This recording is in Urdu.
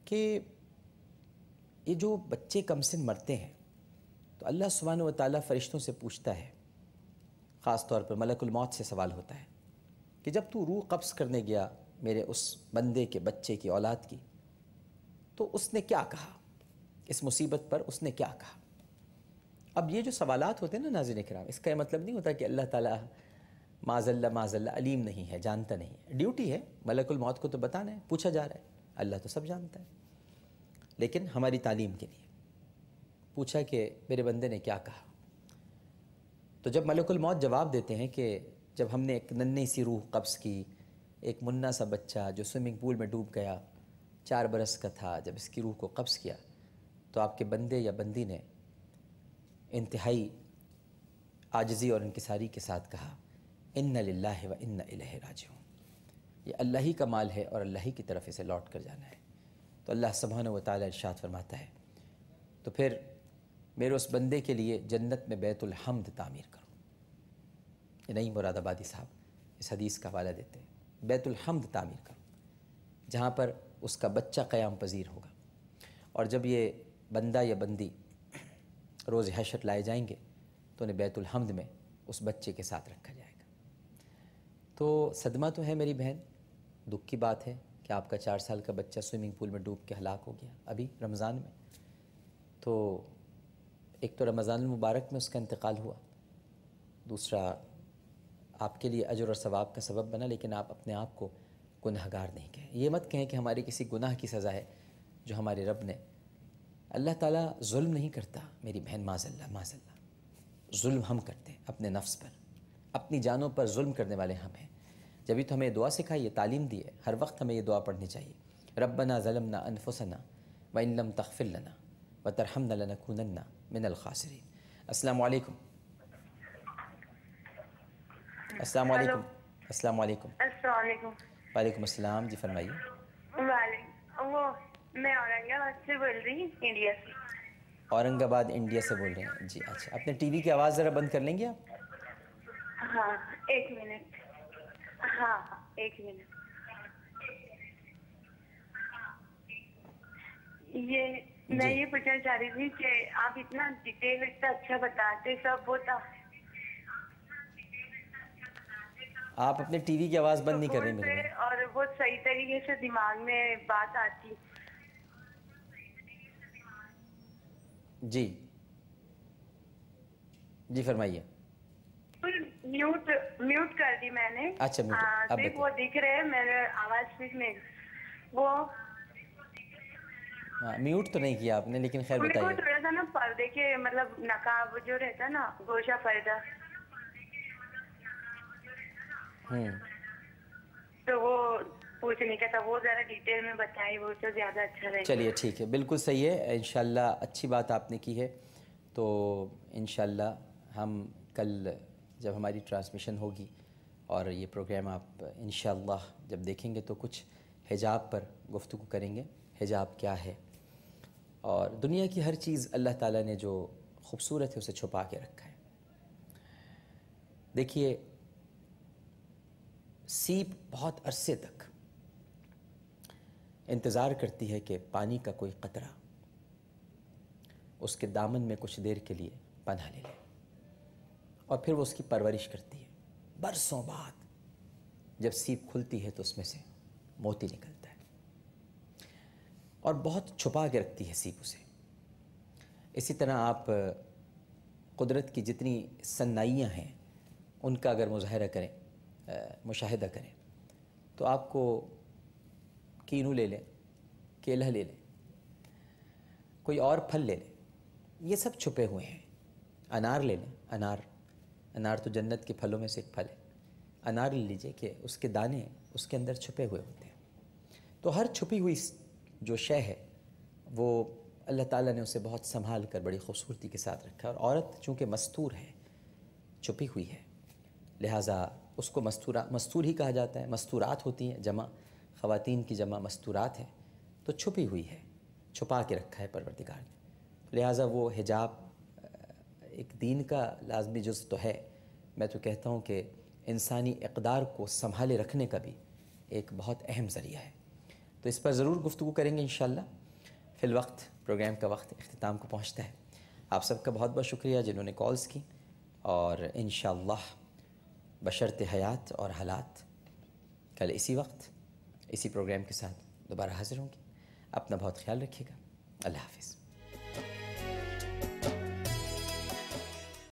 کہ یہ جو بچے کم سن مرتے ہیں تو اللہ سبحانہ و تعالیٰ فرشتوں سے پوچھتا ہے، خاص طور پر ملک الموت سے سوال ہوتا ہے کہ جب تو روح قبض کرنے گیا میرے اس بندے کے بچے کی اولاد کی تو اس نے کیا کہا، اس مصیبت پر اس نے کیا کہا۔ اب یہ جو سوالات ہوتے ہیں نا ناظرین کرام، اس کا یہ مطلب نہیں ہوتا کہ اللہ تعالیٰ معاذ اللہ علیم نہیں ہے، جانتا نہیں ہے۔ ڈیوٹی ہے ملک الموت کو تو بتانا ہے، پوچھا جا رہا ہے، اللہ تو سب جانتا ہے، لیکن ہماری تعلیم کے لیے پوچھا کہ میرے بندے نے کیا کہا۔ تو جب ملک الموت جواب دیتے ہیں کہ جب ہم نے ایک ننھی سی روح قبض کی، ایک منا سا بچہ جو سوئمنگ پول میں ڈوب گیا، 4 برس کا تھا، جب اس کی روح کو قبض کیا تو آپ کے بندے یا بندی نے انتہائی عاجزی اور انکساری کے ساتھ کہا، اِنَّ لِلَّهِ وَإِنَّ إِلَيْهِ راجعون، یہ اللہ ہی کا مال ہے اور اللہ ہی کی طرف اسے لوٹ کر جانا ہے۔ تو اللہ سبحانہ و تعالیٰ ارشاد فرماتا ہے، تو پھر میرے اس بندے کے لیے جنت میں بیت الحمد تعمیر کرو۔ یہ نہیں مراد آبادی صاحب اس حدیث کا حوالہ دیتے ہیں، بیت الحمد تعمیر کرو جہاں پر اس کا بچہ قیام پذیر ہوگا، اور جب یہ بندہ یا بندی روز حشر لائے جائیں گے تو انہیں بیت الحمد میں اس بچے کے ساتھ رکھا جائے گا۔ تو صدمہ تو ہے میری بہن، دکھ کی بات ہے کہ آپ کا 4 سال کا بچہ سوئمنگ پول میں ڈوب کے ہلاک ہو گیا ابھی رمضان میں۔ تو ایک تو رمضان المبارک میں اس کا انتقال ہوا، دوسرا آپ کے لیے اجر اور ثواب کا سبب بنا، لیکن آپ اپنے آپ کو گنہگار نہیں کہیں۔ یہ مت کہیں کہ ہمارے کسی گناہ کی سزا ہے جو ہمارے رب نے، اللہ تعالیٰ ظلم نہیں کرتا میری بہن، معاذ اللہ۔ ظلم ہم کرتے ہیں اپنے نفس پر، اپنی جانوں پر ظلم کرنے والے ہم ہیں۔ جبھی تو ہمیں دعا سکھائی ہے، تعلیم دی ہے، ہر وقت ہمیں یہ دعا پڑھنی چاہیے، ربنا ظلمنا انفسنا وان لم تغفر لنا وترحمنا لنکونن من الخاسرین۔ السلام علیکم۔ السلام علیکم۔ السلام علیکم۔ السلام علیکم۔ وعلیکم السلام، جی فرمائیے۔ وعلیکم، وہ میں اورنگ آباد سے بول رہی ہوں، انڈیا سے۔ اورنگ آباد انڈیا سے بول رہے ہیں، جی اچھا، اپنے ٹی وی کی آواز ذرا بند کر لیں گے آپ؟ ہاں 1 منٹ، ہاں 1 منٹ۔ میں یہ پوچھنا چاہ رہی تھی کہ آپ اتنا ڈیٹیل اتنا اچھا بتاتے سب ہوتا، آپ اپنے ٹی وی کی آواز بند نہیں کر رہے میرے بھائی، اور وہ صحیح طریقے سے دماغ میں بات آتی۔ جی جی فرمائیے۔ میوٹ کر دی میں نے۔ اچھا میوٹ، صرف وہ دکھ رہے میرے آواز صرف میں وہ میوٹ تو نہیں کیا آپ نے، لیکن خیر میرے کو بتائیے۔ تھوڑا سا نا پردے کے مطلب نقاب جو رہتا نا، گوشہ پردہ، تو وہ پوچھنے کا تھا، وہ ذرا ڈیٹیل میں بتائے، وہ تو زیادہ اچھا رہے گا۔ چلیے ٹھیک ہے، بالکل صحیح ہے، انشاءاللہ اچھی بات آپ نے کی ہے۔ تو انشاءاللہ ہم کل جب ہماری ٹرانسمیشن ہوگی اور یہ پروگرام آپ انشاءاللہ جب دیکھیں گے تو کچھ حجاب پر گفتگو کریں گے، حجاب کیا ہے، اور دنیا کی ہر چیز اللہ تعالیٰ نے جو خوبصورت ہے اسے چھپا کے رکھا ہے۔ دیکھیے، سیپ بہت عرصے تک انتظار کرتی ہے کہ پانی کا کوئی قطرہ اس کے دامن میں کچھ دیر کے لیے پناہ لے لے، اور پھر وہ اس کی پرورش کرتی ہے۔ برسوں بعد جب سیپ کھلتی ہے تو اس میں سے موتی نکلتا ہے، اور بہت چھپا کے رکھتی ہے سیپ اسے۔ اسی طرح آپ قدرت کی جتنی صنائیاں ہیں ان کا اگر مظاہرہ کریں، مشاہدہ کریں، تو آپ کو کینو لے لیں، کیلا لے لیں، کوئی اور پھل لے لیں، یہ سب چھپے ہوئے ہیں۔ انار لے لیں، انار تو جنت کے پھلوں میں سے ایک پھل ہے۔ انار لے لیجئے کہ اس کے دانے اس کے اندر چھپے ہوئے ہوتے ہیں۔ تو ہر چھپی ہوئی جو شے ہے وہ اللہ تعالیٰ نے اسے بہت سنبھال کر بڑی خوبصورتی کے ساتھ رکھا ہے، اور عورت چونکہ مستور ہے، چھپی ہوئی ہے، لہٰذا اس کو مستور ہی کہا جاتا ہے۔ مستورات ہوتی ہیں، جمع خواتین کی جمع مستورات ہے، تو چھپی ہوئی ہے، چھپا کے رکھا ہے پروردگار نے، لہٰذا وہ حجاب ایک دین کا لازمی جز تو ہے۔ میں تو کہتا ہوں کہ انسانی اقدار کو سنبھالے رکھنے کا بھی ایک بہت اہم ذریعہ ہے۔ تو اس پر ضرور گفتگو کریں گے انشاءاللہ. فی الوقت پروگرام کا وقت اختتام کو پہنچتا ہے. آپ سب کا بہت بہت شکریہ جنہوں نے کالز کی، اور انشاءاللہ بشرط حیات اور حالات کل اسی وقت اسی پروگرام کے ساتھ دوبارہ حاضر ہوں گے. اپنا بہت خیال رکھیے گا. اللہ حافظ.